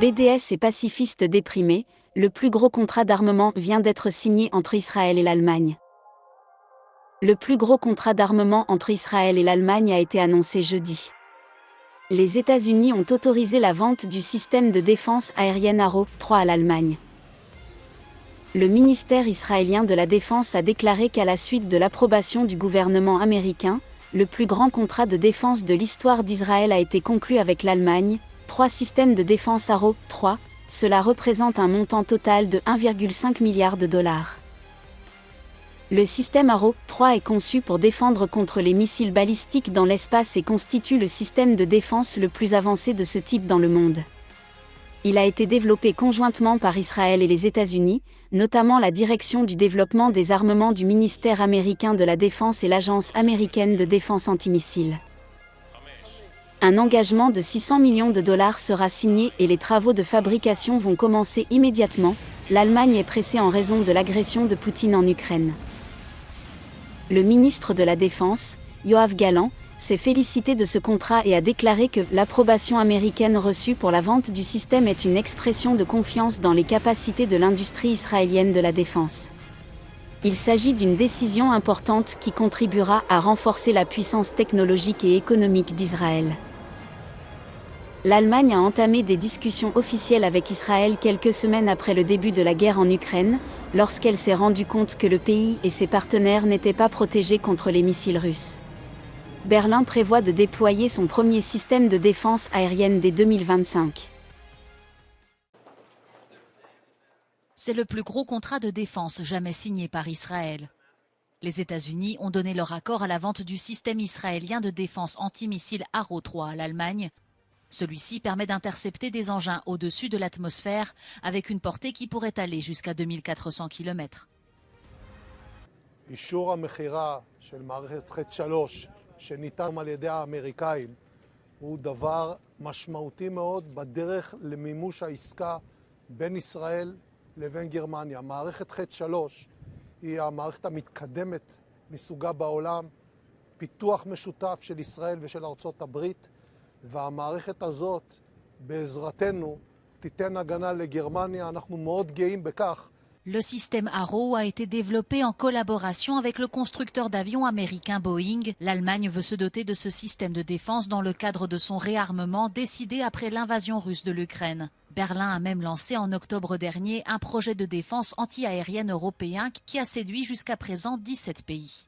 BDS et pacifistes déprimés, le plus gros contrat d'armement vient d'être signé entre Israël et l'Allemagne. Le plus gros contrat d'armement entre Israël et l'Allemagne a été annoncé jeudi. Les États-Unis ont autorisé la vente du système de défense aérienne Arrow 3 à l'Allemagne. Le ministère israélien de la Défense a déclaré qu'à la suite de l'approbation du gouvernement américain, le plus grand contrat de défense de l'histoire d'Israël a été conclu avec l'Allemagne, 3 systèmes de défense Arrow 3, cela représente un montant total de 1,5 milliard de dollars. Le système Arrow 3 est conçu pour défendre contre les missiles balistiques dans l'espace et constitue le système de défense le plus avancé de ce type dans le monde. Il a été développé conjointement par Israël et les États-Unis, notamment la direction du développement des armements du ministère américain de la Défense et l'Agence américaine de défense antimissiles. Un engagement de 600 millions de dollars sera signé et les travaux de fabrication vont commencer immédiatement. L'Allemagne est pressée en raison de l'agression de Poutine en Ukraine. Le ministre de la Défense, Yoav Gallant, s'est félicité de ce contrat et a déclaré que l'approbation américaine reçue pour la vente du système est une expression de confiance dans les capacités de l'industrie israélienne de la défense. Il s'agit d'une décision importante qui contribuera à renforcer la puissance technologique et économique d'Israël. L'Allemagne a entamé des discussions officielles avec Israël quelques semaines après le début de la guerre en Ukraine, lorsqu'elle s'est rendue compte que le pays et ses partenaires n'étaient pas protégés contre les missiles russes. Berlin prévoit de déployer son premier système de défense aérienne dès 2025. C'est le plus gros contrat de défense jamais signé par Israël. Les États-Unis ont donné leur accord à la vente du système israélien de défense antimissile Arrow 3 à l'Allemagne. Celui-ci permet d'intercepter des engins au-dessus de l'atmosphère avec une portée qui pourrait aller jusqu'à 2400 km. אישור המכירה של מערכת חץ 3 שניתן על ידי האמריקאים הוא דבר משמעותי מאוד בדרך למימוש העסקה בין ישראל לבין גרמניה. מערכת חץ 3 היא המערכת המתקדמת מסוגה בעולם, פיתוח משותף של ישראל ושל ארצות הברית, והמערכת הזאת בעזרתנו תיתן הגנה לגרמניה. אנחנו מאוד גאים בכך. Le système Arrow a été développé en collaboration avec le constructeur d'avions américain Boeing. L'Allemagne veut se doter de ce système de défense dans le cadre de son réarmement décidé après l'invasion russe de l'Ukraine. Berlin a même lancé en octobre dernier un projet de défense anti-aérienne européen qui a séduit jusqu'à présent 17 pays.